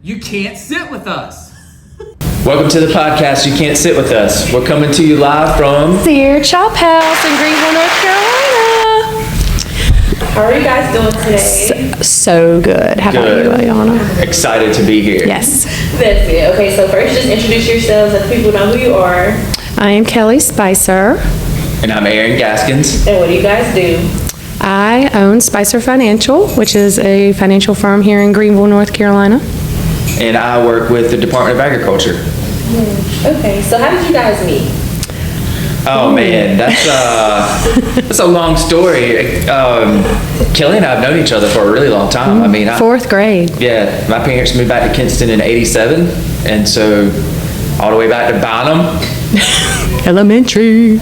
You can't sit with us. Welcome to the podcast, You Can't Sit With Us. We're coming to you live from Seared Chophouse in Greenville, North Carolina. How are you guys doing today? So good. How about you, Ayanna? Excited to be here. Yes. That's it. Okay, so first just introduce yourselves, let people know who you are. I am Kelly Spicer. And I'm Aaron Gaskins. And what do you guys do? I own Spicer Financial, which is a financial firm here in Greenville, North Carolina. And I work with the Department of Agriculture. Okay, so how did you guys meet? Oh man, that's a long story. Kelly and I have known each other for a really long time. I mean, Fourth grade. Yeah, my parents moved back to Kinston in '87, and so all the way back to Bynum. Elementary.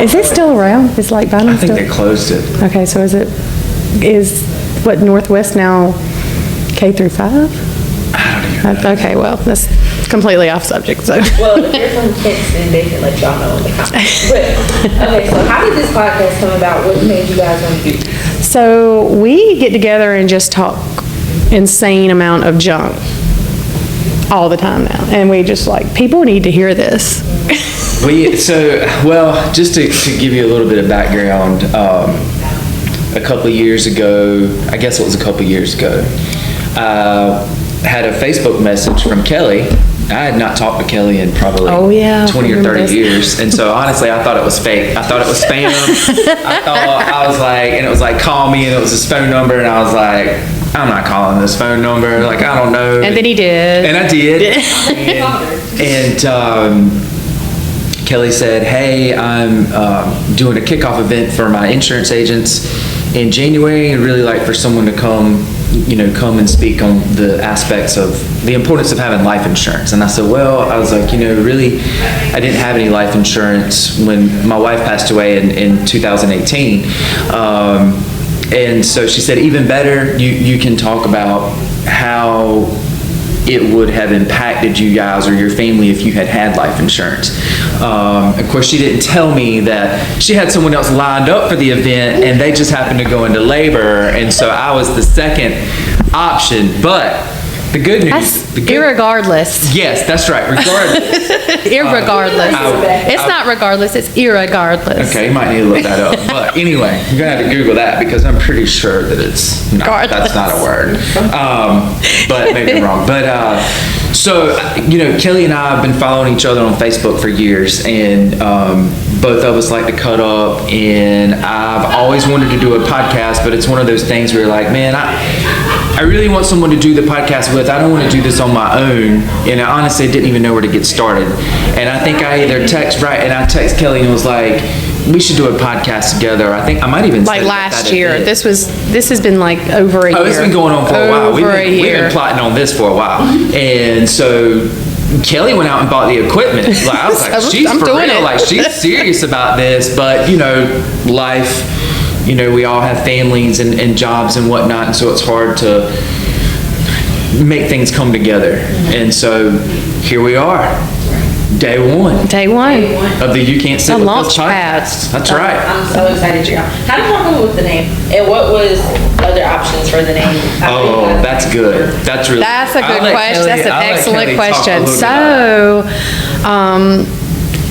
Is it still around? Is like Bynum I think still? they closed it. Okay, so is what Northwest now K through 5? I don't even know. Okay, well, that's completely off subject, so. Well, if you're from Kinston, they can let y'all know in the comments. But, okay, so how did this podcast come about? What made you guys want to do this? So we get together and just talk insane amount of junk all the time now. And we just like, people need to hear this. Just to give you a little bit of background, a couple of years ago, I guess it was a couple of years ago, had a Facebook message from Kelly. I had not talked to Kelly in probably 20 or 30 years. And so honestly, I thought it was fake. I thought it was spam. I was like, and it was like, call me, and it was his phone number. And I was like, I'm not calling this phone number. Like, I don't know. And then he did. And I did. and Kelly said, hey, I'm doing a kickoff event for my insurance agents in January, and really like for someone to come and speak on the aspects of the importance of having life insurance. And I said, I was like, really, I didn't have any life insurance when my wife passed away in 2018. And so she said, even better, you can talk about how it would have impacted you guys or your family if you had life insurance. Of course, she didn't tell me that she had someone else lined up for the event and they just happened to go into labor, and so I was the second option. But the good news... Irregardless. Yes, that's right, regardless. Irregardless. It's not regardless, it's irregardless. Okay, you might need to look that up. But anyway, you're going to have to Google that because I'm pretty sure that that's not a word. But maybe I'm wrong. But so, Kelly and I have been following each other on Facebook for years, and both of us like to cut up, and I've always wanted to do a podcast, but it's one of those things where you're like, man, I really want someone to do the podcast with. I don't want to do this on my own. And I honestly didn't even know where to get started. And I think I either text Kelly and was like, we should do a podcast together. I think I might even like last year. This has been like over a year. Oh, it's been going on for a while. We've been plotting on this for a while. And so Kelly went out and bought the equipment. Like, I was like, she's for real. Like, she's serious about this. But, life, we all have families and jobs and whatnot. And so it's hard to make things come together. And so here we are. Day one of the You Can't Sit With Us podcast. That's right. I'm so excited you're on. How did y'all come up with the name? And what was other options for the name? Oh, that's good. That's a good question. That's an excellent question.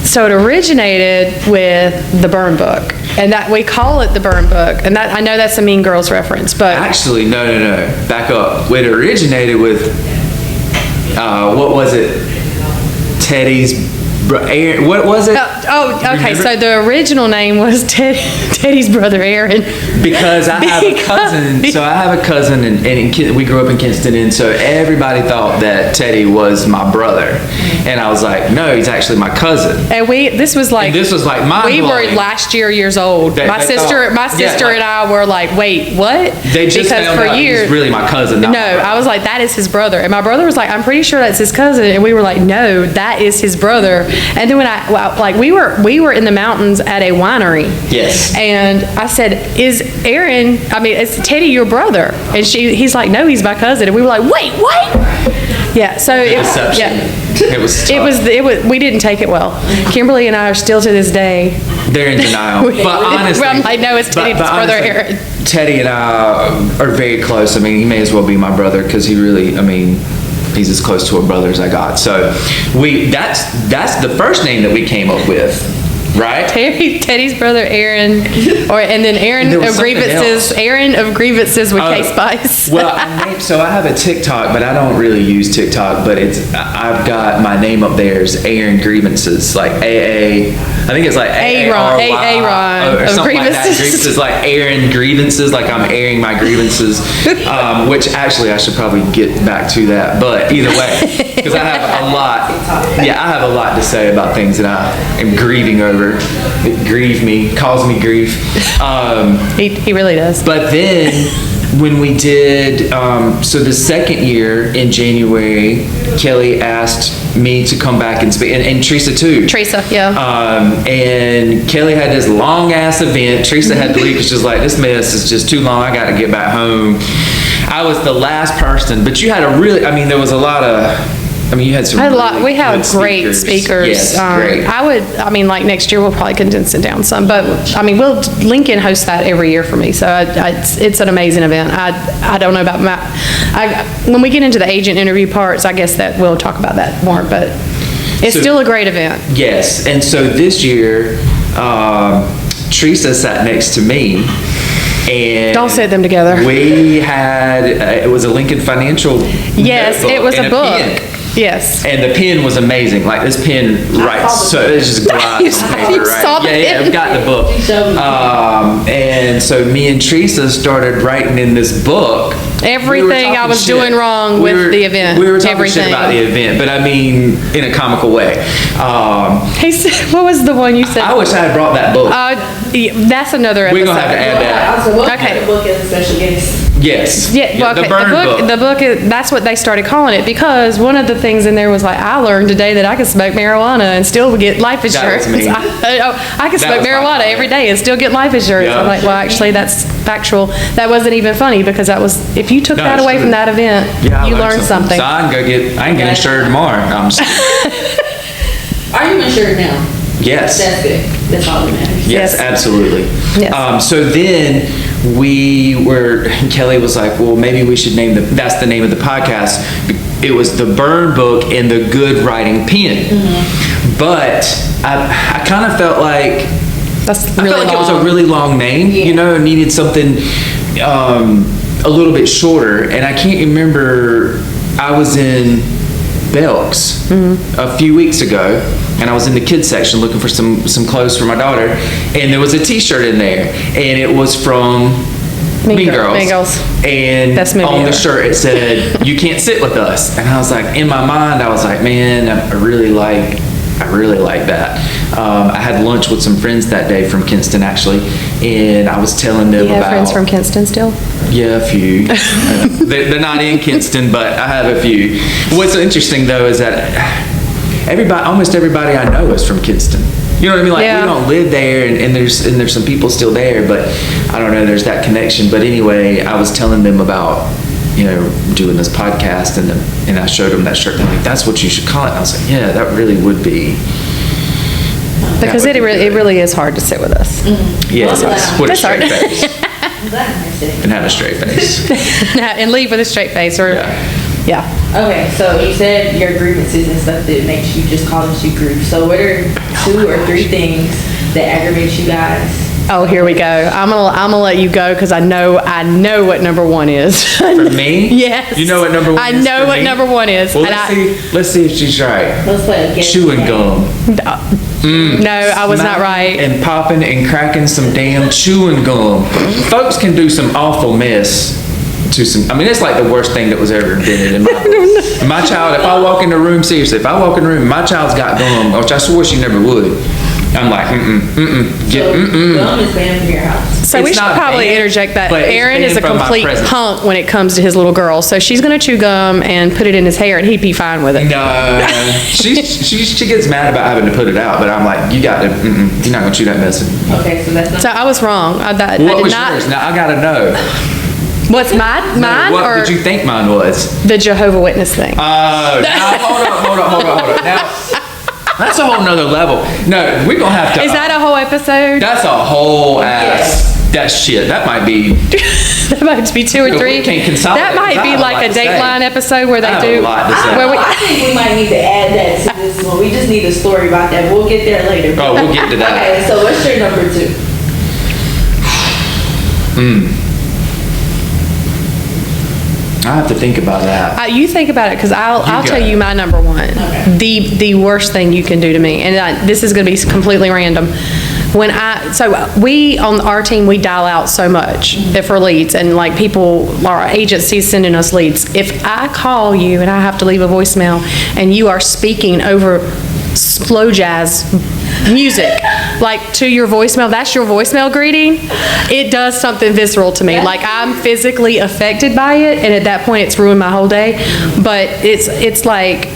So it originated with the Burn Book, and that we call it the Burn Book, and that I know that's a Mean Girls reference, but actually no. Back up. It originated with what was it? Teddy's Aaron, what was it? Okay. So the original name was Teddy's brother Aaron. Because I have a cousin. So I have a cousin, and we grew up in Kinston, and so everybody thought that Teddy was my brother, and I was like, no, he's actually my cousin. And this was like mind-blowing. We were last years old. My sister and I were like, wait, what? They just found out he was really my cousin. No, I was like, that is his brother, and my brother was like, I'm pretty sure that's his cousin, and we were like, no, that is his brother. And then when we were in the mountains at a winery. Yes. And I said, is Teddy your brother? And he's like, no, he's my cousin. And we were like, wait, what? Yeah. So it was tough. We didn't take it well. Kimberly and I are still to this day. They're in denial. But honestly, I'm like, no, it's Teddy's brother Aaron. Teddy and I are very close. I mean, he may as well be my brother because he really, I mean, he's as close to a brother as I got. So that's the first name that we came up with, right? Teddy's brother Aaron, and then Aaron There was of something grievances. else. Aaron of grievances with K-Spice. Well, so I have a TikTok, but I don't really use TikTok. But I've got my name up there as Aaron Grievances, like AA. I think it's like Aaron or of something like that. grievances. Grievances, like Aaron Grievances, like I'm airing my grievances. Which actually I should probably get back to that. But either way, because I have a lot. Yeah, I have a lot to say about things that I am grieving over. It grieve me, cause me grief. He really does. But then when we did, so the second year in January, Kelly asked me to come back and speak, and Teresa too. Teresa, yeah. And Kelly had this long ass event. Teresa had to leave because she was like, this mess is just too long. I got to get back home. I was the last person, but you had a really, I mean, there was a lot of, I mean, you had some. We had great speakers. Yes, great. I mean, like next year we'll probably condense it down some, but I mean, Lincoln hosts that every year for me, so it's an amazing event. I don't know about when we get into the agent interview parts, I guess that we'll talk about that more, but it's still a great event. Yes, and so this year, Teresa sat next to me. And don't set them together. We had, it was a Lincoln Financial Yes, it was a book. Pen. Yes. And the pen was amazing. Like this pen writes, so it's just glass paper, You right? saw the Yeah, pen? I've got the book. And so me and Teresa started writing in this book. Everything I was doing wrong with the event. We were talking Everything. shit about the event, but I mean in a comical way. He said, what was the one you said? I wish I had brought that book. That's another episode. We're gonna have to add that. Okay. The book is a special guest. Yes. Yeah, well, okay. The burn book. The book is, that's what they started calling it, because one of the things in there was like, I learned today that I can smoke marijuana and still get life insurance. That was me. I can That smoke was my marijuana comment. every day and still get life insurance. Yeah. I'm like, well, actually, that's factual. That wasn't even funny, because that was, if you took that it's away true. from that event, Yeah, I you learned something. So I can get insured tomorrow. No, I'm just Are you insured now? Yes. That's good. That's all that matters. Yes, Yes. absolutely. Yes. So then Kelly was like, well, maybe we should that's the name of the podcast. It was the Burn Book and the Good Writing Pen. Mm-hmm. But I kind of felt like, That's I really felt like long. it was a really long name, Yeah. needed something a little bit shorter. And I can't remember, I was in Belk's a few weeks ago, and I was in the kids section looking for some clothes for my daughter, and there was a t-shirt in there, and it was from Mean Girls. Mean Girls. And Best movie on the ever. shirt it said, "You can't sit with us." And I was like, in my mind, I was like, man, I really like that. I had lunch with some friends that day from Kinston, actually, and I was telling them You have about friends from Kinston still? yeah, a few. They're not in Kinston, but I have a few. What's interesting though is that almost everybody I know is from Kinston. You know what I mean? Like Yeah. we don't live there, and there's some people still there, but I don't know. There's that connection. But anyway, I was telling them about doing this podcast, and I showed them that shirt. They're like, "That's what you should call it." And I was like, "Yeah, that really would be." Because That it would be good. really is hard to sit with us. Yes, with a That's straight hard. face I'm glad I'm sitting. and have a straight face. And leave with a straight face, or, yeah. Okay, so you said your grievances and stuff that makes you just call them two groups. So what are 2 or 3 things that aggravate you guys? Oh, here we go. I'm gonna let you go, because I know what number 1 is. For me? Yes. You know what number 1 I is know for what me? number 1 is. Well, and let's see if she's right. Let's play a game. Chewing gum. No, I was not right. And popping and cracking some damn chewing gum. Folks can do some awful mess to some, I mean, it's like the worst thing that was ever invented in my life. My child, if I walk in the room, seriously, if I walk in the room and my child's got gum, which I swore she never would, I'm like, Gum is banned from your house. So we It's should not probably banned, interject that but it's Erin is a banned from my complete presence. punk when it comes to his little girl. So she's gonna chew gum and put it in his hair, and he'd be fine with it. No, she gets mad about having to put it out, but I'm like, you're not gonna chew that mess. Okay, so that's not. So I was wrong. I What did was not. yours? Now I gotta know. What's mine? Mine What or did you think mine was? the Jehovah Witness thing? Oh, now hold on. Now, that's a whole nother level. No, we're gonna have to. Is that a whole episode? That's a whole ass. That shit, that might be. That might be 2 or We 3. can't consolidate, That might be because I have a like lot a to say. Dateline episode where they I have do. a lot to say. Where we, I think we might need to add that to this one. We just need a story about that. We'll get there later. Oh, we'll get to that. Okay, so what's your number 2? I have to think about that. you think about it, because I'll go. tell you my number 1. Okay. The worst thing you can do to me, and this is going to be completely random. So we, on our team, we dial out so much for leads, and like people, our agencies sending us leads. If I call you and I have to leave a voicemail, and you are speaking over slow jazz music, like to your voicemail, that's your voicemail greeting, it does something visceral to me. Like I'm physically affected by it, and at that point, it's ruined my whole day. But it's like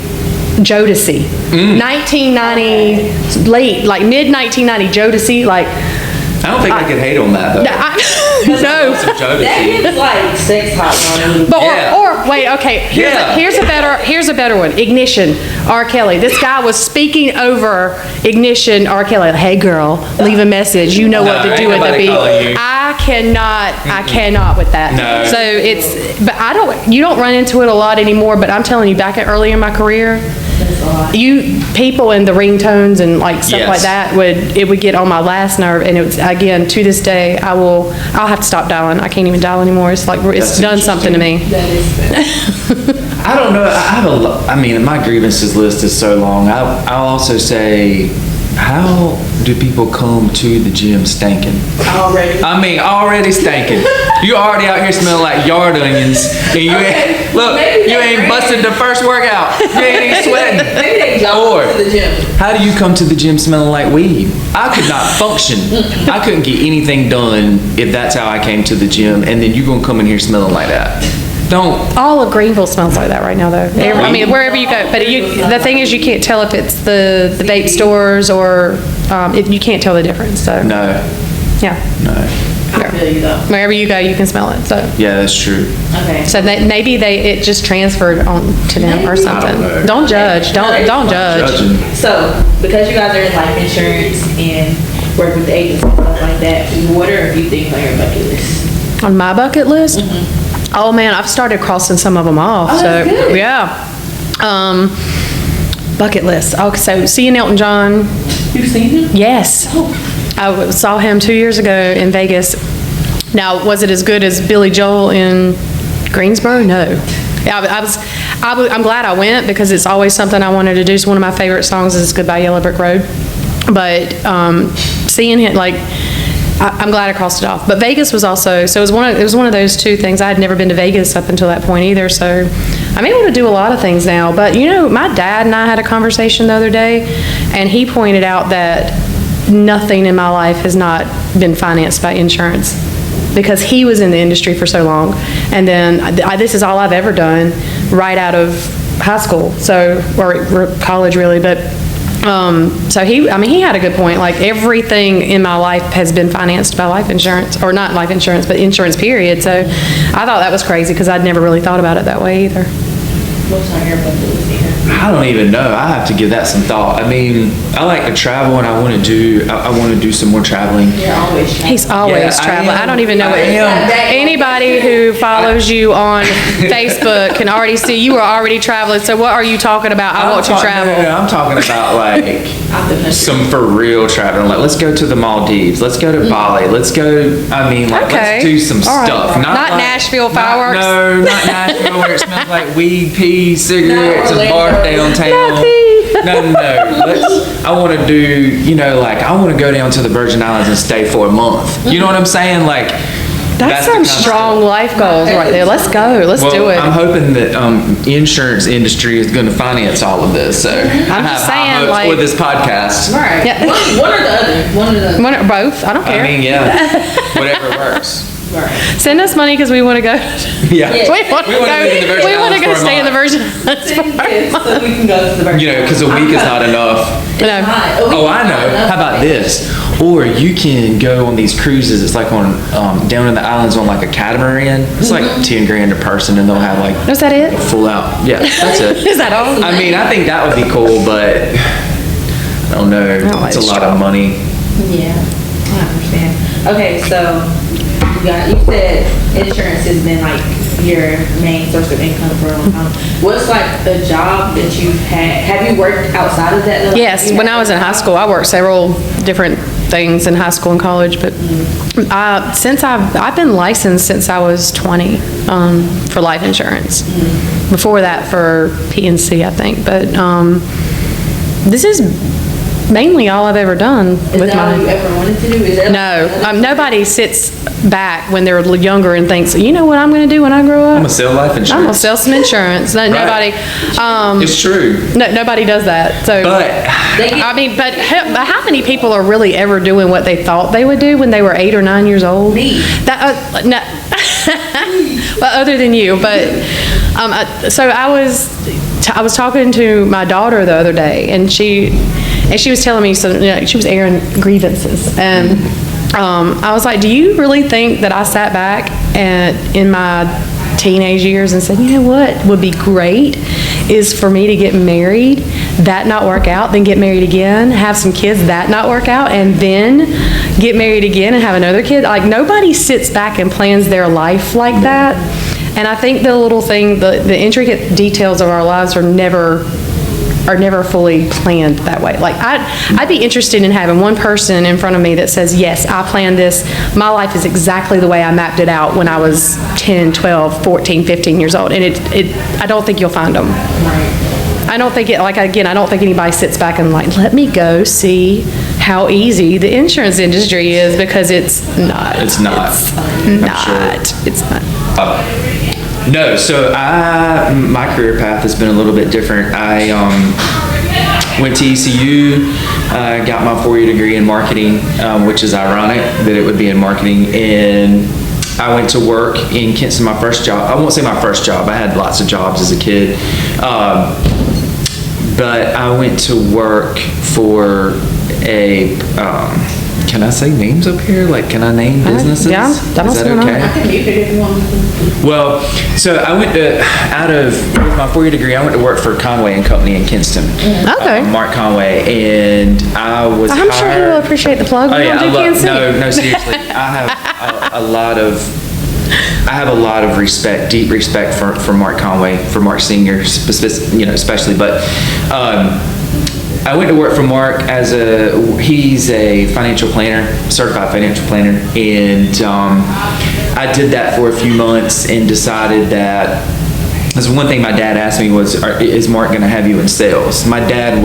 Jodeci, 1990, late, like mid-1990 Jodeci, like. I don't think I could hate on that though. No. Some Jodeci. That gives like sex hotline. But, Yeah. or wait, okay, here's a better one. Ignition, R. Kelly. This guy was speaking over Ignition, R. Kelly. Hey girl, leave a message. You know what to ain't do with the nobody beat. calling you. I cannot with that. No. So but you don't run into it a lot anymore, but I'm telling you, back early in my career, people in the ringtones and like stuff Yes. like that would get on my last nerve, and it was, again, to this day, I'll have to stop dialing. I can't even dial anymore. It's like, it's That's done something to me. That is fair. I don't know. I have a lot. I mean, my grievances list is so long. I'll also say, how do people come to the gym stinking? Already. I mean, already stinking. You already out here smelling like yard onions, and you ain't look. maybe You they ain't bring- busted the first workout. You ain't even sweating. Maybe they jog to the gym. How do you come to the gym smelling like weed? I could not function. I couldn't get anything done if that's how I came to the gym, and then you gonna come in here smelling like that. Don't. All of Greenville smells like that right now, though. I mean, wherever you go. But the thing is, you can't tell if it's the vape stores or, you can't tell the difference, so. No. Yeah. No. I feel you though. Wherever you go, you can smell it, so. Yeah, that's true. Okay. So maybe it just transferred on to them or something. I don't know. Don't judge, don't judge. Judging. So, because you guys are in life insurance and work with the agents and stuff like that, what are a few things on your bucket list? On my bucket list? Oh, man, I've started crossing some of them off, Oh, so, that's good. yeah. Bucket list. Okay, so seeing Elton John, You've seen him? yes. I saw him 2 years ago in Vegas. Now, was it as good as Billy Joel in Greensboro? No. Yeah, I'm glad I went, because it's always something I wanted to do. So one of my favorite songs is Goodbye Yellow Brick Road. But seeing him, like, I'm glad I crossed it off. But Vegas was also, so it was one of those two things. I had never been to Vegas up until that point either, so I'm able to do a lot of things now. But, my dad and I had a conversation the other day, and he pointed out that nothing in my life has not been financed by insurance, because he was in the industry for so long. And then this is all I've ever done right out of high school, or college really, but so he had a good point. Like, everything in my life has been financed by life insurance, or not life insurance, but insurance period. So I thought that was crazy, because I'd never really thought about it that way either. What's on your bucket list here? I don't even know. I have to give that some thought. I mean, I like to travel, and I want to do some more traveling. You're always trying. He's always Yeah, I traveling. I am. don't even know I am. anybody who follows you on Facebook can already see you are already traveling. So what are you talking about? I want to travel. No, I'm talking about like Out the country. some for real traveling. Like, let's go to the Maldives. Let's go to Bali. Let's go. I mean, like, Okay. let's do some All right. stuff. Not like- Nashville not- fireworks. No, not Nashville, where it smells like weed, pee, cigarettes, and Orlando. bars downtown. Not pee. No. I want to do. Like, I want to go down to the Virgin Islands and stay for a month. You know what I'm saying? Like. That's the some kind of strong life goals right there. Let's go. Let's Well, do it. I'm hoping that insurance industry is going to finance all of this. So I have just high saying, hopes like- for this podcast. Right. Yeah. One or the other. One or the other. One or both. I don't care. I mean, yeah, whatever works. Right. Send us money, because we want to go. Yeah. Yeah. We want to We wanna be in the go. Virgin We want to Islands go for a stay in the month. Virgin Islands for a Yes, month. so we can go to the Virgin Because a week is not enough. No. Oh, I know. How about this? Or you can go on these cruises. It's like on down in the islands on like a catamaran. It's like 10 grand a person, and they'll have like Is that it? full out. Yeah, that's it. Is that all? I mean, I think that would be cool, but I don't know. like It's a lot straw. of money. Yeah, I understand. Okay, so you said insurance has been like your main source of income for a long time. What's like a job that you've had? Have you worked outside of that? Like, Yes, when I was in high school, I worked several different things in high school and college, but since I've been licensed since I was 20 for life insurance. Before that for PNC, I think, but this is mainly all I've ever done with Is that all you ever wanted to do? Is that No, nobody sits back when they're younger and thinks, you know what I'm going to do when I grow up? I'm gonna sell life insurance. I'm going to sell some insurance. Nobody, It's true. nobody does that. So, But I mean, but how many people are really ever doing what they thought they would do when they were 8 or 9 years old? Me. That, no. Well, other than you, but, so I was talking to my daughter the other day, and she was telling me some, she was airing grievances, and I was like, do you really think that I sat back in my teenage years and said, you know what would be great is for me to get married, that not work out, then get married again, have some kids, that not work out, and then get married again and have another kid? Like, nobody sits back and plans their life like that. And I think the little thing, the intricate details of our lives are never fully planned that way. Like, I'd be interested in having one person in front of me that says, yes, I planned this. My life is exactly the way I mapped it out when I was 10, 12, 14, 15 years old. And I don't think you'll find them. I don't think I don't think anybody sits back and like, let me go see how easy the insurance industry is, because it's not. It's not. It's not. No, so my career path has been a little bit different. I went to ECU, got my 4-year degree in marketing, which is ironic that it would be in marketing, and I went to work in Kinston, my first job. I won't say my first job, I had lots of jobs as a kid, but I went to work for a, can I say names up here? Like, can I name businesses? Yeah, Is that okay? I can mute it if you want to. Well, so I went with my 4-year degree, I went to work for Conway and Company in Kinston. Okay. Mark Conway, and I was I'm hired. sure he will appreciate the plug. Oh We yeah, don't do PNC. no, seriously. I have a lot of respect, deep respect for Mark Conway, for Mark Senior, especially, but, I went to work for Mark he's a financial planner, certified financial planner, and I did that for a few months and decided that, because one thing my dad asked me was, is Mark going to have you in sales? My dad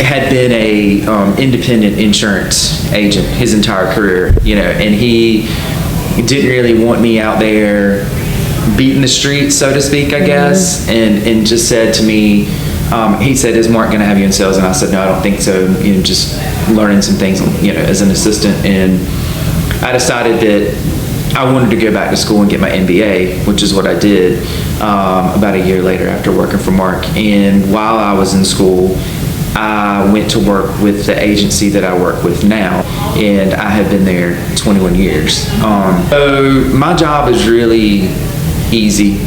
had been a independent insurance agent his entire career, and he didn't really want me out there beating the streets, so to speak, I guess, and just said to me, he said, is Mark going to have you in sales? And I said, no, I don't think so. Just learning some things, as an assistant. And I decided that I wanted to go back to school and get my MBA, which is what I did about a year later after working for Mark. And while I was in school, I went to work with the agency that I work with now, and I have been there 21 years. So my job is really easy.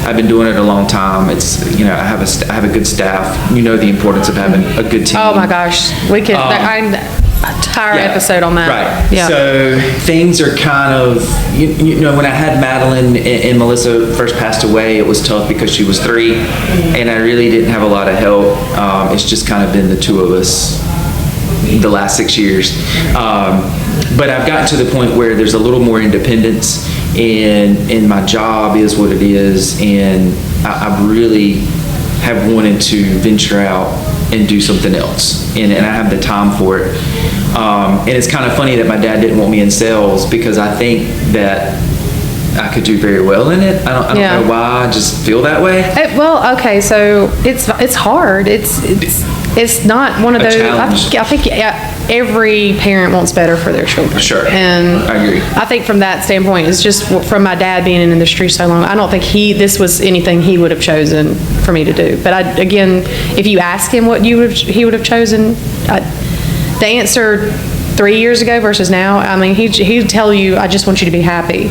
I've been doing it a long time. It's, I have a good staff. The importance of having a good team. Oh my gosh, we could, entire episode on that. Right. Yeah. So things are kind of, when I had Madeline and Melissa first passed away, it was tough because she was 3, and I really didn't have a lot of help. It's just kind of been the two of us the last 6 years. But I've gotten to the point where there's a little more independence, and my job is what it is, and I really have wanted to venture out and do something else, and I have the time for it. And it's kind of funny that my dad didn't want me in sales, because I think that I could do very well in it. I don't know why, I just feel that way. Okay, so it's hard. It's not one of those. I think every parent wants better for their children. Sure. And I agree. I think from that standpoint, it's just from my dad being in the industry so long, I don't think this was anything he would have chosen for me to do. But again, if you ask him what he would have chosen, the answer 3 years ago versus now, I mean, he'd tell you, I just want you to be happy.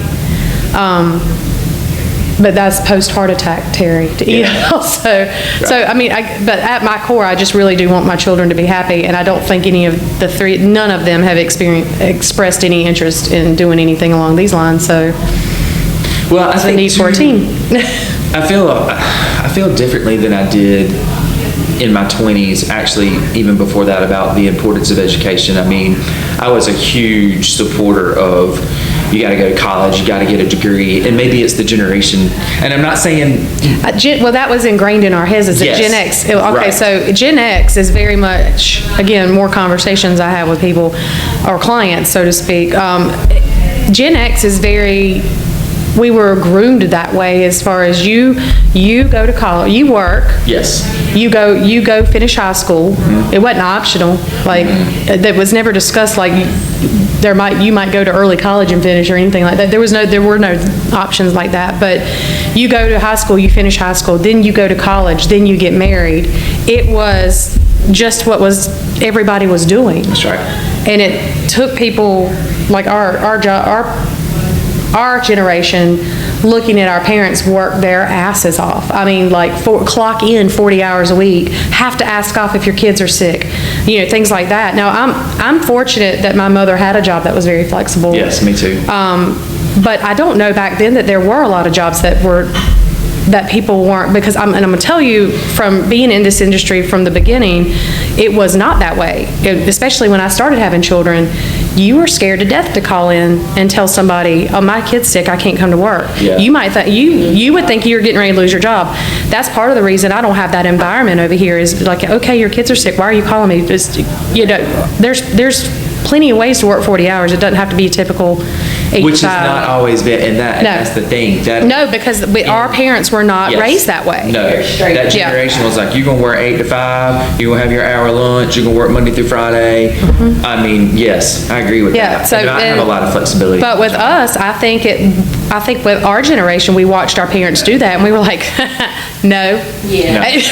But that's post-heart attack, Terry, you know, so, I mean, but at my core, I just really do want my children to be happy, and I don't think any of the three, none of them have expressed any interest in doing anything along these lines, so. Well, I think need for a team. I feel differently than I did in my 20s, actually, even before that, about the importance of education. I mean, I was a huge supporter of, you got to go to college, you got to get a degree, and maybe it's the generation, and I'm not saying... well, that was ingrained in our heads as a Gen X. Okay, right. So Gen X is very much, again, more conversations I have with people, or clients, so to speak. Gen X is very... We were groomed that way as far as you go to college, you work. Yes. You go finish high school. Mm-hmm. It wasn't optional. Like, that was never discussed, like, you might go to early college and finish or anything like that. There were no options like that. But you go to high school, you finish high school, then you go to college, then you get married. It was just what everybody was doing. That's right. And it took people like our generation looking at our parents work their asses off. I mean, like, clock in 40 hours a week, have to ask off if your kids are sick, you know, things like that. Now, I'm fortunate that my mother had a job that was very flexible. Yes, me too. But I don't know back then that there were a lot of jobs that people weren't, because I'm going to tell you, from being in this industry from the beginning, it was not that way. Especially when I started having children, you were scared to death to call in and tell somebody, oh, my kid's sick, I can't come to work. Yeah. You might think, you would think you were getting ready to lose your job. That's part of the reason I don't have that environment over here, is like, okay, your kids are sick, why are you calling me? Just, you know, there's plenty of ways to work 40 hours. It doesn't have to be a typical 8 Which to 5. has not always been, and that's the thing. No, because our parents were not raised that way. No, that generation was like, you're going to work 8 to 5, you're going to have your hour lunch, you're going to work Monday through Friday. Mm-hmm. I mean, yes, I agree with that. So, I have a lot of flexibility. But with us, I think with our generation, we watched our parents do that, and we were like, no,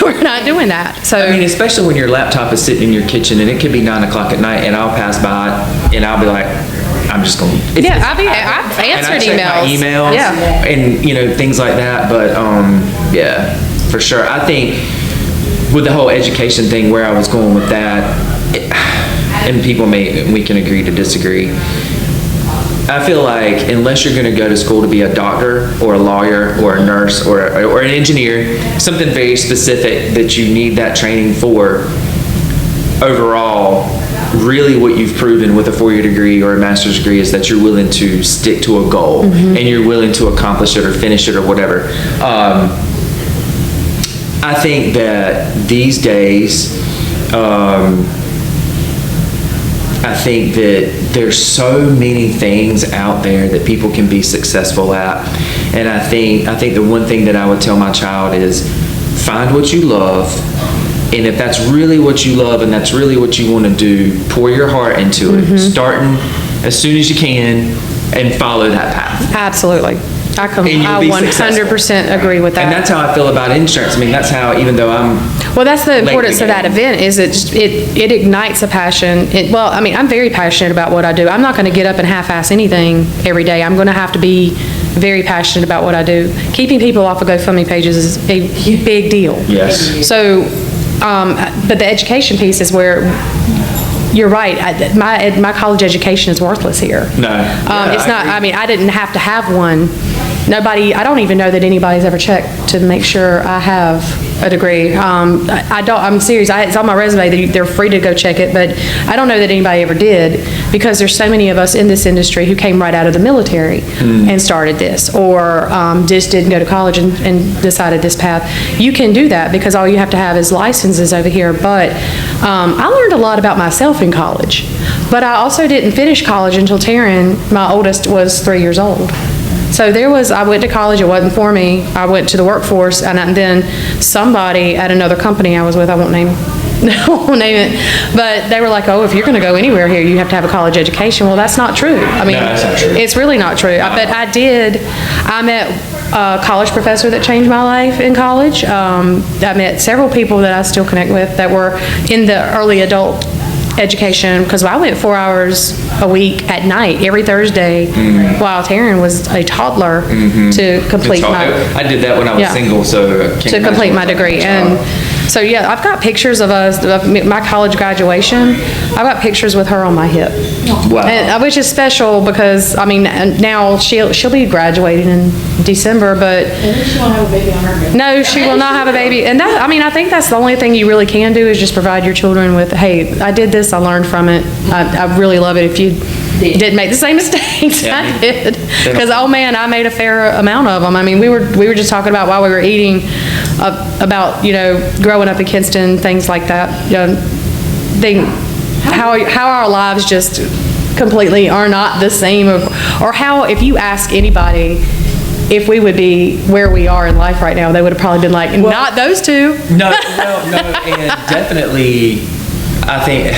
we're not doing that. So I mean, especially when your laptop is sitting in your kitchen, and it could be 9 o'clock at night, and I'll pass by, and I'll be like, I'm just going to... I've answered emails. And, you know, things like that. But, yeah, for sure. I think with the whole education thing, where I was going with that, and we can agree to disagree, I feel like unless you're going to go to school to be a doctor or a lawyer or a nurse or an engineer, something very specific that you need that training for, overall, really what you've proven with a 4-year degree or a master's degree is that you're willing to stick to a goal, mm-hmm. and you're willing to accomplish it or finish it or whatever. I think that these days, I think that there's so many things out there that people can be successful at. And I think the one thing that I would tell my child is, find what you love. And if that's really what you love and that's really what you want to do, pour your heart into it, mm-hmm. starting as soon as you can, and follow that path. Absolutely. I 100% agree with that. And that's how I feel about insurance. I mean, that's how, even though I'm... Well, that's the importance of that event, is it ignites a passion. I'm very passionate about what I do. I'm not going to get up and half-ass anything every day. I'm going to have to be very passionate about what I do. Keeping people off of GoFundMe pages is a big deal. Yes. So... but the education piece is where you're right. My college education is worthless here. No. It's not. I mean, I didn't have to have one. I don't even know that anybody's ever checked to make sure I have a degree. I'm serious. It's on my resume. They're free to go check it, but I don't know that anybody ever did, because there's so many of us in this industry who came right out of the military and started this, or just didn't go to college and decided this path. You can do that because all you have to have is licenses over here. But I learned a lot about myself in college, but I also didn't finish college until Taryn, my oldest, was 3 years old. So I went to college, it wasn't for me. I went to the workforce, and then somebody at another company I was with, I won't name it, but they were like, oh, if you're going to go anywhere here, you have to have a college education. Well, that's not true. I mean, no, that's not true. It's really not true. But I met a college professor that changed my life in college. I met several people that I still connect with that were in the early adult education, because I went 4 hours a week at night, every Thursday, while Taryn was a toddler to complete my... I did that when I was Yeah. single, so I can't to complete my degree. And so, yeah, I've got pictures of us, of my college graduation. I've got pictures with her on my hip. Wow. And, which is special because, I mean, now she'll be graduating in December, but And she won't have a baby on her head. no, she will not have a baby. And that, I mean, I think that's the only thing you really can do is just provide your children with, hey, I did this, I learned from it. I really love it if you didn't make the same mistakes Yeah, I did. Because, oh man, I made a fair amount of them. I mean, we were just talking about while we were eating, about, growing up in Kinston, things like that. How our lives just completely are not the same, or how, if you ask anybody if we would be where we are in life right now, they would have probably been like, not those two. No, and definitely, I think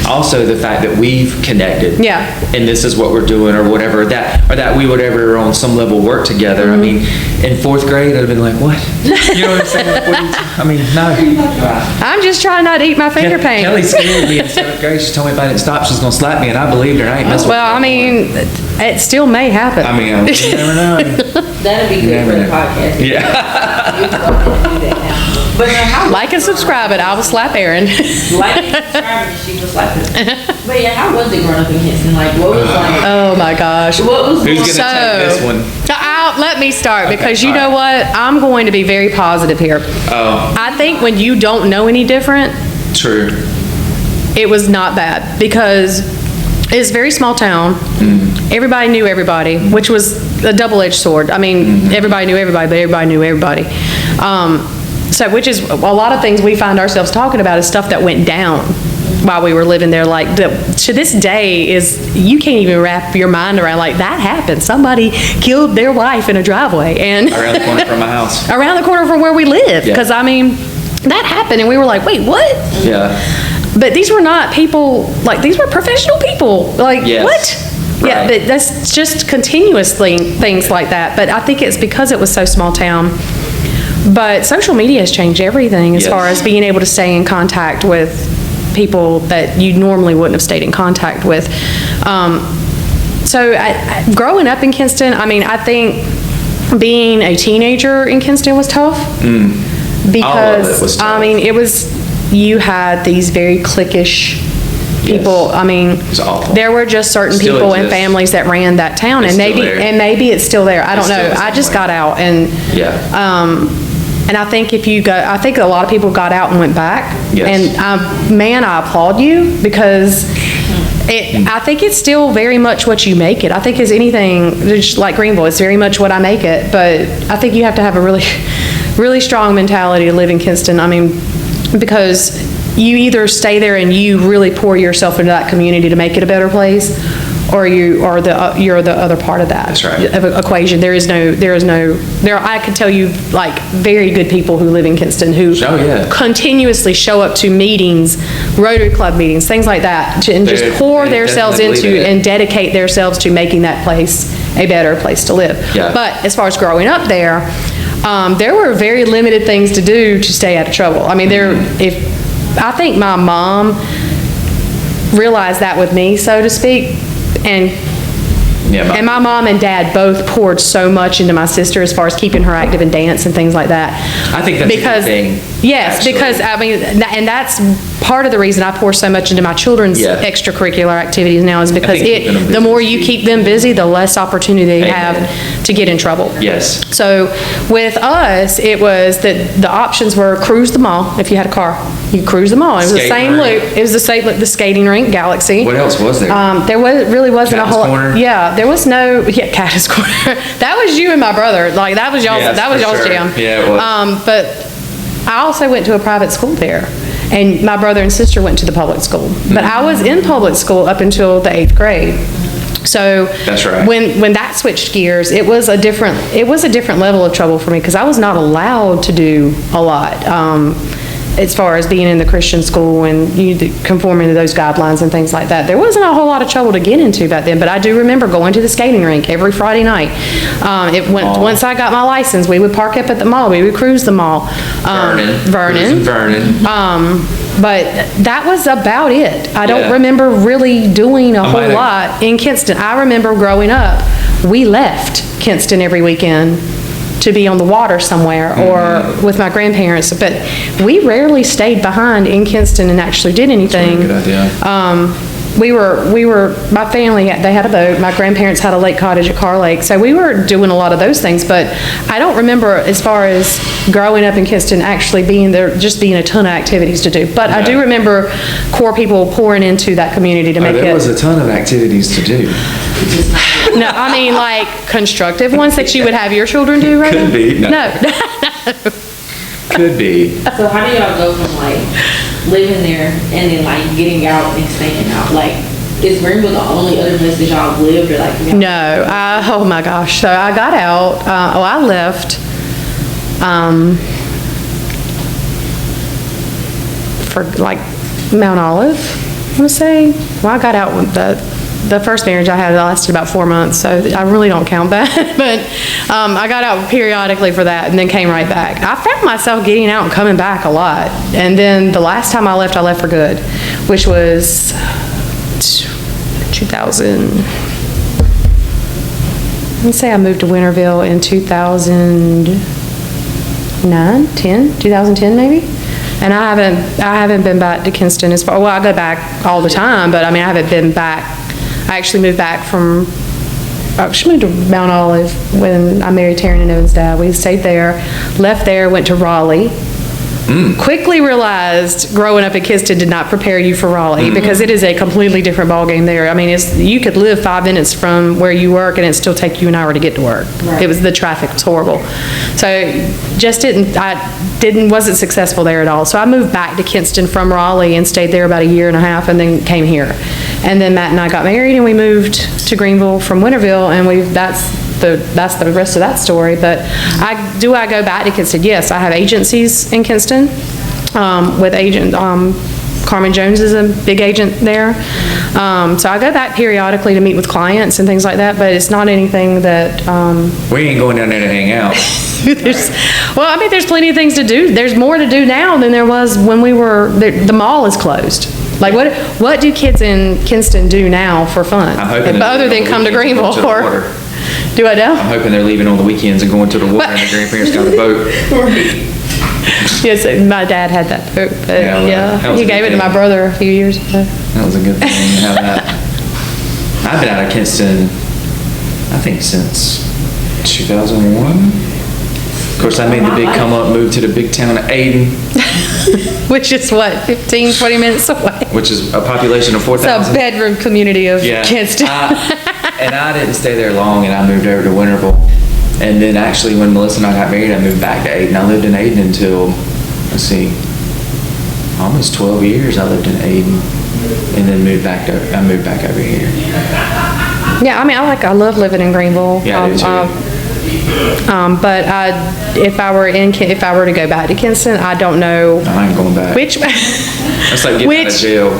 also the fact that we've connected. Yeah. And this is what we're doing, or whatever, that we would ever on some level work together. I mean, in 4th grade, I'd have been like, what? You know what I'm saying? I mean, no. I'm just trying not to eat my finger paint. Kelly scared me in 7th grade. She told me if I didn't stop, she's gonna slap me, and I believed her, and I ain't messing with her. Well, I mean, it still may happen. I mean, you never know. That'd be good for the podcast. Yeah. You can go ahead and do that now. But now, how Like and subscribe it. I will slap Erin. like and subscribe and she was like this. But yeah, how was it growing up in Kinston? Like, what was like? Oh my gosh. What was Who's gonna take this one? Let me start, because you all know what? I'm going to be very positive here. Oh, I think when you don't know any different, true. it was not bad, because it's a very small town. Everybody knew everybody, which was a double-edged sword. I mean, everybody knew everybody, but everybody knew everybody. So, which is a lot of things we find ourselves talking about is stuff that went down while we were living there. Like, to this day is, you can't even wrap your mind around, like, that happened. Somebody killed their wife in a driveway, and Around the corner from my house. around the corner from where we live. Yeah. Because, I mean, that happened, and we were like, wait, what? Yeah. But these were not people, like, these were professional people. Like, Yes. what? Yeah, Right. but that's just continuously things like that. But I think it's because it was so small town. But social media has changed everything as Yes. far as being able to stay in contact with people that you normally wouldn't have stayed in contact with. So growing up in Kinston, I mean, I think being a teenager in Kinston was tough. Because, All of it was tough. I mean, you had these very cliquish people. Yes. I mean, It's awful. there were just certain Still people and exists. families that ran that town, It's and still there. maybe it's still there. I don't It's still know. the I same just way. got out, and Yeah. and I think I think a lot of people got out and went back. Yes. And man, I applaud you, because I think it's still very much what you make it. I think as anything, just like Greenville, it's very much what I make it. But I think you have to have a really, really strong mentality to live in Kinston. I mean, because you either stay there and you really pour yourself into that community to make it a better place, or you're the other part of that. That's right. Equation. I can tell you, like, very good people who live in Kinston who Oh, yeah. continuously show up to meetings, Rotary Club meetings, things like that, and just pour They themselves definitely into believe in it. and dedicate themselves to making that place a better place to live. Yeah. But as far as growing up there were very limited things to do to stay out of trouble. I mean, I think my mom realized that with me, so to speak, and Yeah. my mom and dad both poured so much into my sister as far as keeping her active in dance and things like that. I think that's a good thing, Yes, actually. because, I mean, and that's part of the reason I pour so much into my children's Yeah. extracurricular activities now, is because think keeping them the more busy. you keep them busy, the less opportunity they Amen. have to get in trouble. Yes. So with us, it was that the options were cruise the mall. If you had a car, you could cruise the mall. It was the Skating same rink. loop. It was the same, the skating rink, Galaxy. What else was there? Really wasn't a Cactus whole. Corner? Yeah, there was no. Yeah, Cactus Corner. That was you and my brother. Like, that was y'all's. Yes, that was for y'all's sure. jam. Yeah, it was. But I also went to a private school there, and my brother and sister went to the public school. But I was in public school up until the 8th grade. So That's right. when that switched gears, it was a different level of trouble for me, because I was not allowed to do a lot. As far as being in the Christian school and conforming to those guidelines and things like that. There wasn't a whole lot of trouble to get into back then, but I do remember going to the skating rink every Friday night. Once I got my license, we would park up at the mall, we would cruise the mall. Vernon. Vernon. Vernon. But that was about it. I don't Yeah. remember really doing a I whole might have- lot in Kinston. I remember growing up, we left Kinston every weekend to be on the water somewhere or with my grandparents, but we rarely stayed behind in Kinston and actually did anything. Good idea. My family, they had a boat, my grandparents had a lake cottage at Carr Lake, so we were doing a lot of those things, but I don't remember as far as growing up in Kinston actually being there, just being a ton of activities to do. But I do Yeah. remember core people pouring into that community to make There was it. a ton of activities to do. No, I mean like constructive ones that you would have your children do, right? Could be, no. No. Could be. So how do y'all go from like living there and then like getting out and staying out? Like, is Greenville the only other place that y'all have lived or like? No, oh my gosh. So I got out, I left, for like Mount Olive, I want to say. Well, I got out with the first marriage I had lasted about 4 months, so I really don't count that. But I got out periodically for that and then came right back. I found myself getting out and coming back a lot. And then the last time I left for good, which was 2000. Let me say I moved to Winterville in 2010 maybe. And I haven't been back to Kinston as far, well, I go back all the time, but I mean, I haven't been back. I actually moved back from, I actually moved to Mount Olive when I married Taryn and Evan's dad. We stayed there, left there, went to Raleigh. Quickly realized growing up in Kinston did not prepare you for Raleigh because it is a completely different ballgame there. I mean, you could live 5 minutes from where you work and it still take you an hour to get to work. Right. The traffic was horrible. So just wasn't successful there at all. So I moved back to Kinston from Raleigh and stayed there about a year and a half and then came here. And then Matt and I got married and we moved to Greenville from Winterville and that's the rest of that story. But I go back to Kinston? Yes, I have agencies in Kinston, with Carmen Jones is a big agent there. So I go back periodically to meet with clients and things like that, but it's not anything that, We ain't going down there to hang out. there's plenty of things to do. There's more to do now than there was when the mall is closed. Like, what do kids in Kinston do now for fun? I'm hoping Other than come to Greenville to the or, water. do I know? I'm hoping they're leaving on the weekends and going to the water and the grandparents got a boat. Yes, my dad had that boat, but Yeah, well, that yeah, was he a good gave it to my thing. brother a few years ago. That was a good thing to have that. I've been out of Kinston, I think since 2001. Of course, I made the big come up, moved to the big town of Ayden, Which is what, 15, 20 minutes away? which is a population of It's a 4,000. bedroom community of Yeah. Kinston. And I didn't stay there long, and I moved over to Winterville. And then actually, when Melissa and I got married, I moved back to Ayden. I lived in Ayden until, almost 12 years I lived in Ayden, and then moved back over here. Yeah, I mean, I love living in Greenville. Yeah, I do too. But if I were to go back to Kinston, I don't know I ain't going back. which. That's like getting out of jail.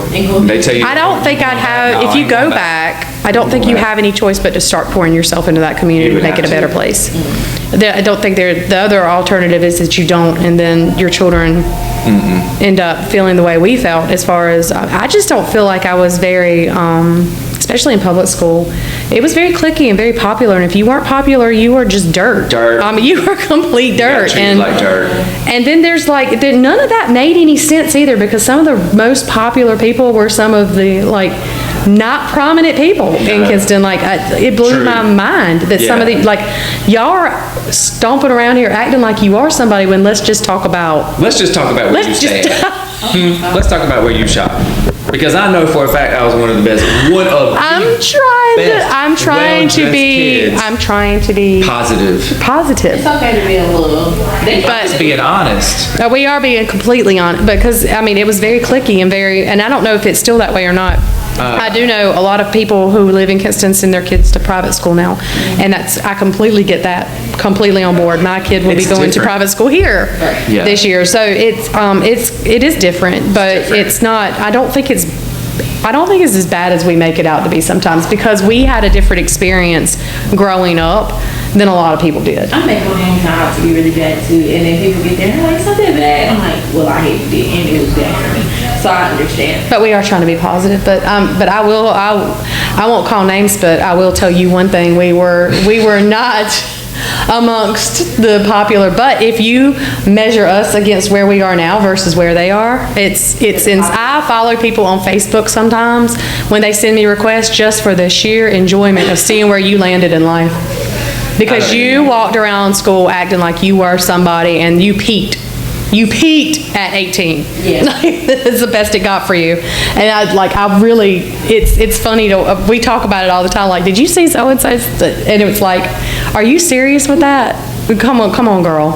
They tell you. I don't think I'd have, No, if you ain't go going back, I don't think you have any choice but to start pouring yourself into that community You to would make it a have better to. place. I don't think the other alternative is that you don't, and then your children end up feeling the way we felt as far as, I just don't feel like I was very, especially in public school, it was very cliquey and very popular, and if you weren't popular, you were just dirt. Dirt. You were complete dirt. treated like dirt. And then there's none of that made any sense either, because some of the most popular people were some of the, not prominent people in Kinston. It blew True. my mind that some of Yeah. y'all are stomping around here acting like you are somebody when let's just talk about, Let's just talk about where you let's stay. just, Let's talk about where you shop. Because I know for a fact I was one of the best. One of the I'm trying to be positive. positive. It's okay to be a little. Just being honest. We are being completely honest, because, it was very cliquey and I don't know if it's still that way or not. I do know a lot of people who live in Kinston send their kids to private school now, and I completely get that, completely on board. My kid will be It's going to different. private school here Yeah. this year, so it is different, but it's not, I don't think it's as bad as we make it out to be sometimes, because we had a different experience growing up than a lot of people did. I make my hometown out to be really bad too, and then people get there and they're like, it's not that bad. I'm like, well, I hated it, and it was bad for me. So I understand. But we are trying to be positive, but I won't call names, but I will tell you one thing, we were not amongst the popular, but if you measure us against where we are now versus where they are, I follow people on Facebook sometimes when they send me requests just for the sheer enjoyment of seeing where you landed in life. Because you walked around school acting like you were somebody and you peaked. You peaked at 18. Yeah. It's the best it got for you. And it's funny we talk about it all the time. Like, did you see so-and-so? And it's like, are you serious with that? Come on, girl.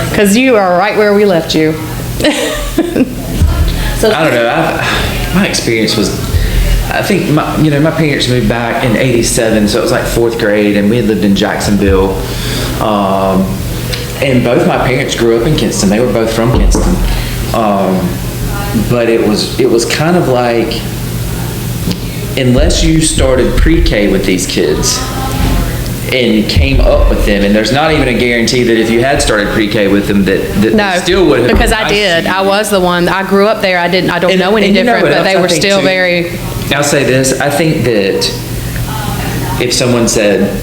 Because you are right where we left you. So I don't know. My experience was, I think my parents moved back in '87, so it was like 4th grade, and we had lived in Jacksonville. And both my parents grew up in Kinston. They were both from Kinston. But it was kind of like, unless you started pre-K with these kids and came up with them, and there's not even a guarantee that if you had started pre-K with them that they still would have. Because I did. I was the one. I grew up there. I don't know any different, but they were still very. I'll say this. I think that if someone said,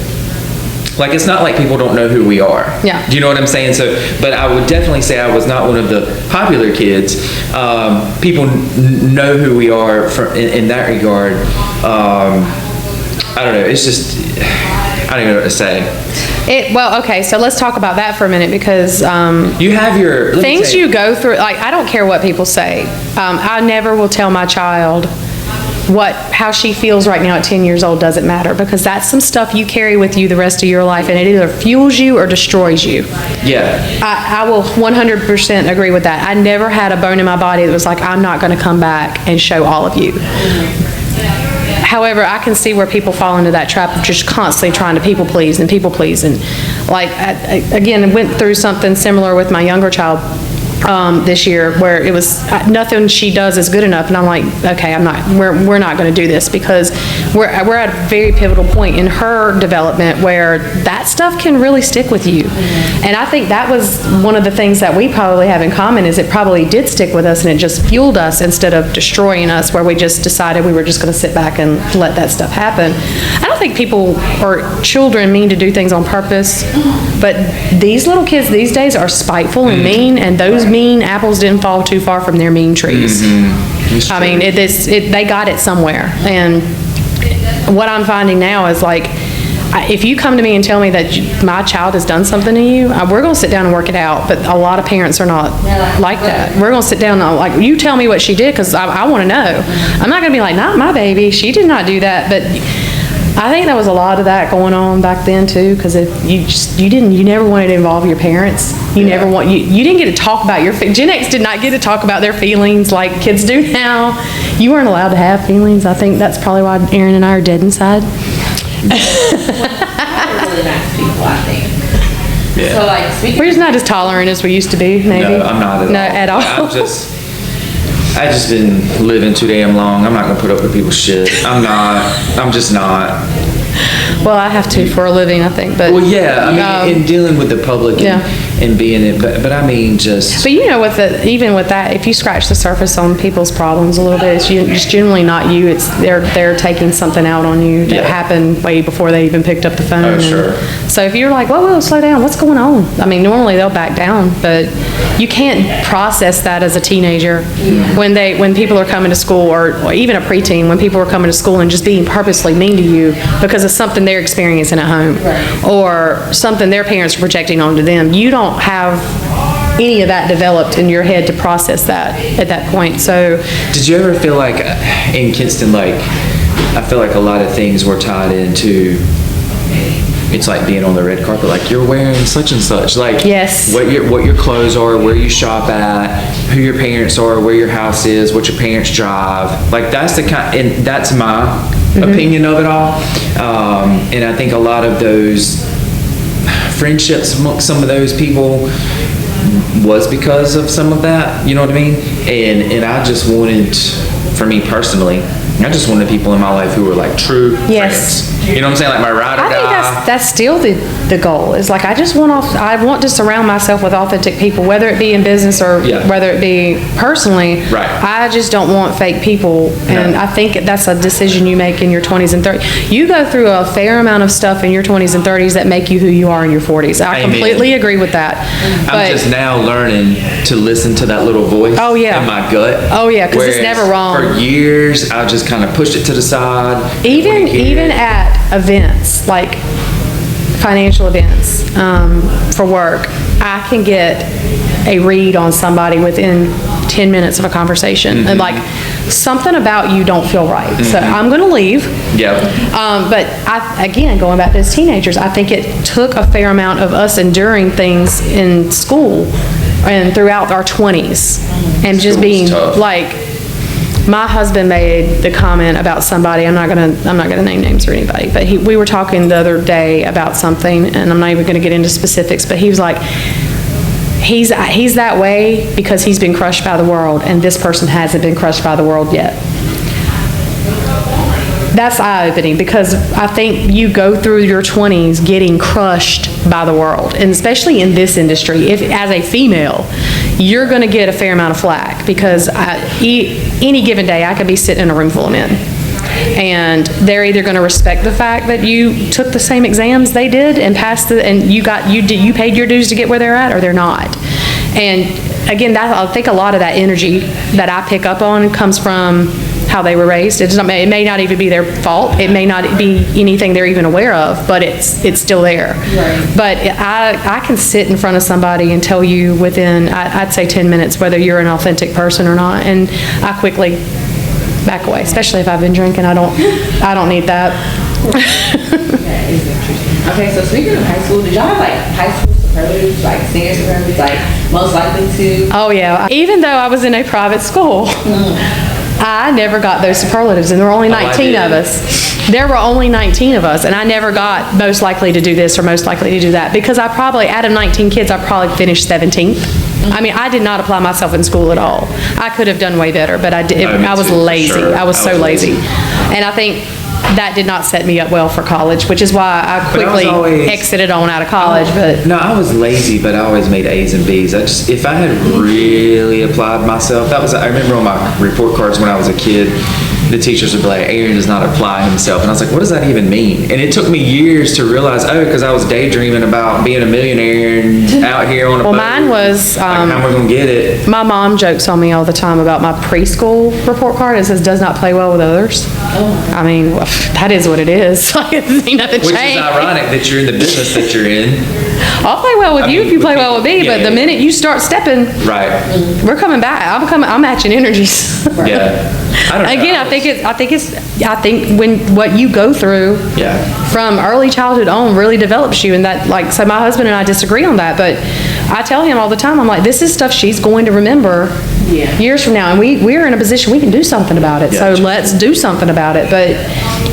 like, it's not like people don't know who we are. Yeah. Do you know what I'm saying? So, but I would definitely say I was not one of the popular kids. People know who we are in that regard. I don't know. It's just, I don't even know what to say. Okay, so let's talk about that for a minute, because you have your things you go through. Like, I don't care what people say. I never will tell my child how she feels right now at 10 years old. Doesn't matter, because that's some stuff you carry with you the rest of your life, and it either fuels you or destroys you. Yeah. I will 100% agree with that. I never had a bone in my body that was like, I'm not going to come back and show all of you. However, I can see where people fall into that trap of just constantly trying to people please. And like, again, I went through something similar with my younger child this year, where it was nothing she does is good enough, and I'm like, okay, we're not going to do this, because we're at a very pivotal point in her development where that stuff can really stick with you. And I think that was one of the things that we probably have in common, is it probably did stick with us, and it just fueled us instead of destroying us, where we just decided we were just going to sit back and let that stuff happen. I don't think people or children mean to do things on purpose, but these little kids these days are spiteful and mean, and those mean apples didn't fall too far from their mean trees. I mean, they got it somewhere. And what I'm finding now is, like, if you come to me and tell me that my child has done something to you, we're going to sit down and work it out. But a lot of parents are not like that. We're going to sit down and, like, you tell me what she did, because I want to know. I'm not going to be like, not my baby, she did not do that. But I think there was a lot of that going on back then too, because if you never wanted to involve your parents. You didn't get to talk about Gen X did not get to talk about their feelings like kids do now. You weren't allowed to have feelings. I think that's probably why Aaron and I are dead inside. They're really nice people, I think. Yeah. So, like, we're just not as tolerant as we used to be, maybe. No, I'm not at all. I just been living too damn long. I'm not gonna put up with people's shit. I'm just not. Well, I have to for a living, I think, but. Well, yeah, I mean, in dealing with the public and being it, but I mean, just. But even with that, if you scratch the surface on people's problems a little bit, it's generally not you. It's they're taking something out on you that happened way before they even picked up the phone. Oh, sure. So if you're like, whoa, slow down, what's going on? I mean, normally they'll back down, but you can't process that as a teenager when people are coming to school, or even a preteen, when people are coming to school and just being purposely mean to you because of something they're experiencing at home, or something their parents are projecting onto them. You don't have any of that developed in your head to process that at that point. So did you ever feel like in Kinston, like, I feel like a lot of things were tied into, it's like being on the red carpet, like you're wearing such and such, like yes, what your clothes are, where you shop at, who your parents are, where your house is, what your parents drive, like that's the kind, and that's my opinion of it all. And I think a lot of those friendships amongst some of those people was because of some of that, you know what I mean? And I just wanted, for me personally, I just wanted people in my life who were like true friends. You know what I'm saying? Like my ride or I think die. that's still the goal. Is like I want to surround myself with authentic people, whether it be in business or Yeah. whether it be personally. Right. I just don't want fake people, and No. I think that's a decision you make in your 20s and 30s. You go through a fair amount of stuff in your 20s and 30s that make you who you are in your 40s. I Amen. completely agree with that. I'm But just now learning to listen to that little voice Oh, yeah. in my gut. Oh, yeah, 'cause it's Whereas never wrong. For years, I just kind of pushed it to the side. even at events like financial events for work, I can get a read on somebody within 10 minutes of a conversation, and like something about you don't feel right, so I'm going to leave. Yeah. But again, going back to as teenagers, I think it took a fair amount of us enduring things in school and throughout our 20s, and just School's being tough. like, my husband made the comment about somebody, I'm not gonna name names or anybody, but we were talking the other day about something, and I'm not even gonna get into specifics, but he was like, he's that way because he's been crushed by the world, and this person hasn't been crushed by the world yet. That's eye-opening, because I think you go through your 20s getting crushed by the world, and especially in this industry, if as a female, you're going to get a fair amount of flack, because any given day I could be sitting in a room full of men, and they're either going to respect the fact that you took the same exams they did and passed and you paid your dues to get where they're at, or they're not. And again, I think a lot of that energy that I pick up on comes from how they were raised. It may not even be their fault. It may not be anything they're even aware of, but it's still there. Right. But I can sit in front of somebody and tell you within, I'd say 10 minutes, whether you're an authentic person or not, and I quickly back away, especially if I've been drinking. I don't need that. That is interesting. Okay, so speaking of high school, did y'all have like high school superlatives, like senior superlatives, like most likely to? Oh yeah, even though I was in a private school, I never got those superlatives, and there were only 19 of us. There were only 19 of us, and I never got most likely to do this or most likely to do that, because I probably, out of 19 kids, I probably finished 17th. I mean, I did not apply myself in school at all. I could have done way better, but I was lazy. Sure. I was so lazy. And I think that did not set me up well for college, which is why I quickly exited on out of college. But No, I was lazy, but I always made A's and B's. If I had really applied myself, I remember on my report cards when I was a kid, the teachers would be like, Aaron does not apply himself. And I was like, what does that even mean? And it took me years to realize, because I was daydreaming about being a millionaire and out here on a boat. mine was, how am I going to get it? my mom jokes on me all the time about my preschool report card. It says, does not play well with others. I mean, well, that is what it is. Like, ain't nothing Which changed. is ironic that you're in the business that you're in. I'll play well with you if you play well with me, yeah, but the yeah. minute you start stepping, Right. we're coming back. I'm matching energies. Yeah. I don't know. Again, I think when what you go through Yeah. from early childhood on really develops you, and that, like, so my husband and I disagree on that, but I tell him all the time, I'm like, this is stuff she's going to remember years from now, and we're in a position we can do something about it, so Yeah. let's do something about it. But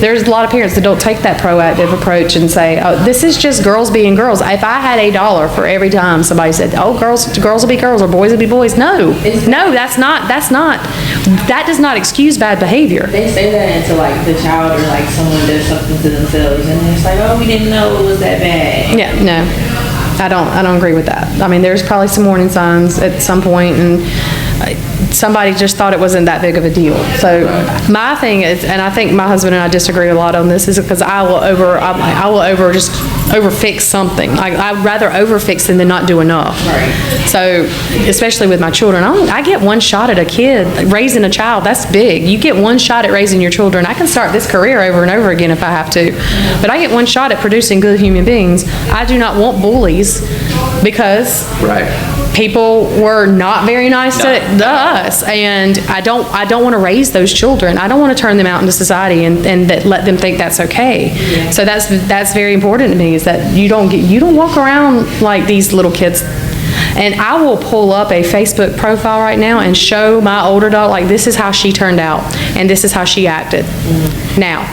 there's a lot of parents that don't take that proactive approach and say, oh, this is just girls being girls. If I had $1 for every time somebody said, oh, girls will be girls or boys will be boys, no, that does not excuse bad behavior. They say that until like the child or like someone does something to themselves, and then it's like, oh, we didn't know it was that bad. Yeah, no, I don't agree with that. I mean, there's probably some warning signs at some point, and somebody just thought it wasn't that big of a deal. So my thing is, and I think my husband and I disagree a lot on this, is because I will overfix something. I'd rather overfix than not do enough. Right. So, especially with my children, I get one shot at a kid. Raising a child, that's big. You get one shot at raising your children. I can start this career over and over again if I have to, but I get one shot at producing good human beings. I do not want bullies, because people were not very nice to us, and I don't want to raise those children. I don't want to turn them out into society and let them think that's okay. So that's very important to me, is that you don't walk around like these little kids. And I will pull up a Facebook profile right now and show my older daughter, like, this is how she turned out and this is how she acted. Now,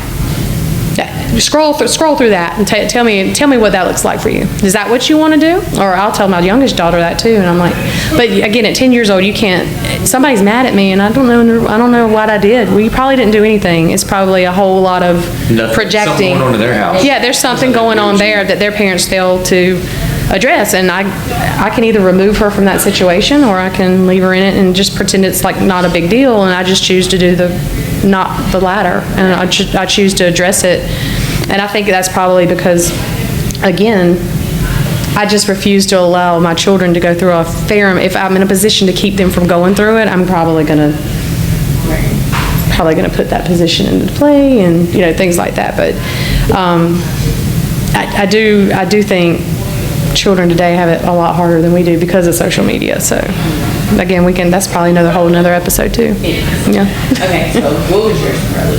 scroll through that and tell me what that looks like for you. Is that what you want to do? Or I'll tell my youngest daughter that too, and I'm like, but again, at 10 years old, you can't. somebody's mad at me and I don't know what I did. We probably didn't do anything. It's probably a whole lot of Nothing. projecting. Something going on in their house. Yeah, there's something going on there that their parents failed to address, and I can either remove her from that situation or I can leave her in it and just pretend it's like not a big deal, and I just choose to do not the latter, and I choose to address it. And I think that's probably because, again, I just refuse to allow my children to go through if I'm in a position to keep them from going through it, I'm probably gonna put that position into play and, things like that. But I do think children today have it a lot harder than we do because of social media. So again, that's probably another episode too. Yeah. Okay, so what was yours, brother?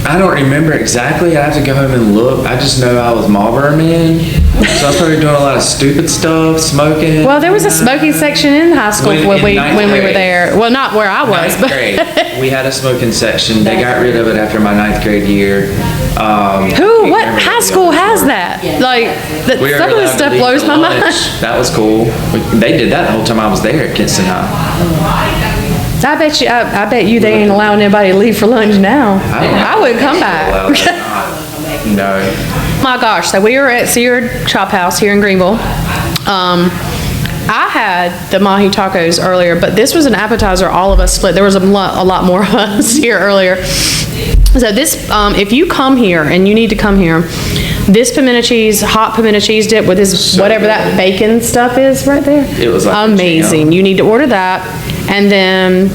I don't remember exactly. I have to go home and look. I just know I was Marlboro Man. So I started doing a lot of stupid stuff, smoking. Well, there was a smoking section in high school when we were there. Well, not where I was, Ninth but grade, we had a smoking section. They got rid of it after my 9th grade year. What high school has that? Like, We were some of this allowed to stuff leave blows for my mind. lunch. That was cool. They did that the whole time I was there at Kinston High. I bet you they ain't allowing anybody to leave for lunch now. I wouldn't come back. No. My gosh, so we were at Seared Chophouse here in Greenville. I had the mahi tacos earlier, but this was an appetizer. All of us split. There was a lot more of us here earlier. So this, if you come here, and you need to come here, this hot pimento cheese dip with this, whatever that bacon stuff is right there. It was like amazing. You need to order that. And then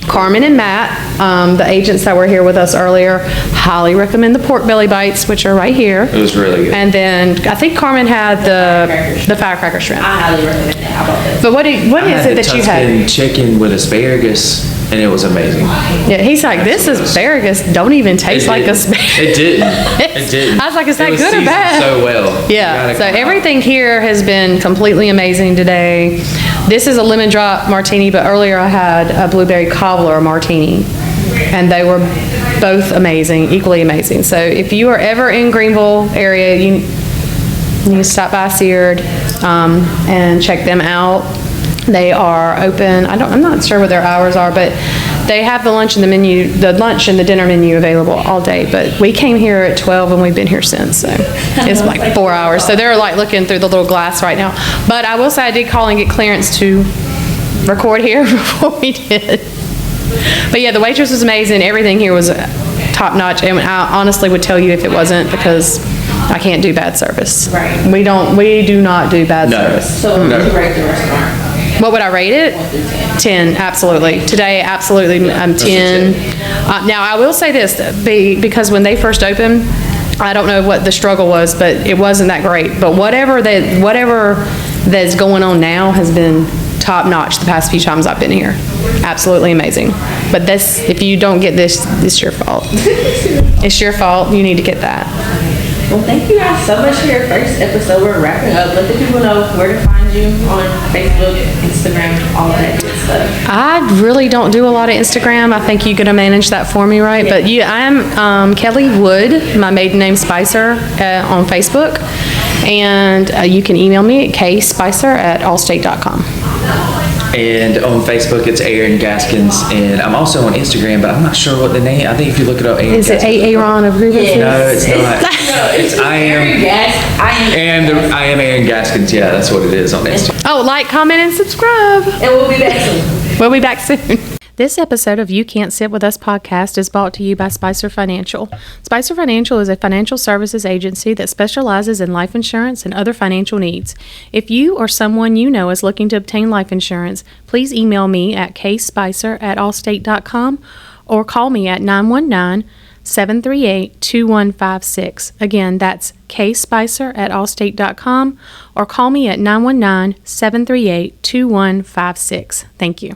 Carmen and Matt, the agents that were here with us earlier, highly recommend the pork belly bites, which are right here. It was really good. And then I think Carmen had the firecracker shrimp. I highly recommend it. How about this? But what is it that you had? Tuscan chicken with asparagus, and it was amazing. Yeah, he's like, this asparagus don't even taste like asparagus. It didn't. It didn't. I was like, is that It was good or seasoned bad? so well. Yeah, so everything here has been completely amazing today. This is a lemon drop martini, but earlier I had a blueberry cobbler martini, and they were both amazing, equally amazing. So if you are ever in Greenville area, you need to stop by Seared and check them out. They are open. I'm not sure what their hours are, but they have the lunch and the dinner menu available all day. But we came here at 12 and we've been here since, so it's like 4 hours. So they're like looking through the little glass right now. But I will say I did call and get clearance to record here before we did. But yeah, the waitress was amazing. Everything here was top notch, and I honestly would tell you if it wasn't, because I can't do bad service. Right. We do not do bad service. So what would you rate the restaurant? What would I rate it? 10, absolutely. Today, absolutely, 10. Now, I will say this, because when they first opened, I don't know what the struggle was, but it wasn't that great. But whatever that's going on now has been top notch the past few times I've been here. Absolutely amazing. But if you don't get this, it's your fault. It's your fault. You need to get that. Well, thank you guys so much for your first episode. We're wrapping up. Let the people know where to find you on Facebook, Instagram, all that good stuff. I really don't do a lot of Instagram. I think you're going to manage that for me, right? But I am Kelly Wood, my maiden name Spicer, on Facebook. And you can email me at kspicer@allstate.com. And on Facebook, it's Aaron Gaskins, and I'm also on Instagram, but I'm not sure what the name. I think if you look it up, Aaron Is it Gaskins. Aaron of Grievances? No, it's not. It's I am Aaron Gaskins. Yeah, that's what it is on Instagram. Oh, like, comment, and subscribe. And we'll be back soon. We'll be back soon. This episode of You Can't Sit With Us podcast is brought to you by Spicer Financial. Spicer Financial is a financial services agency that specializes in life insurance and other financial needs. If you or someone you know is looking to obtain life insurance, please email me at kspicer@allstate.com or call me at 919-738-2156. Again, that's kspicer@allstate.com or call me at 919-738-2156. Thank you.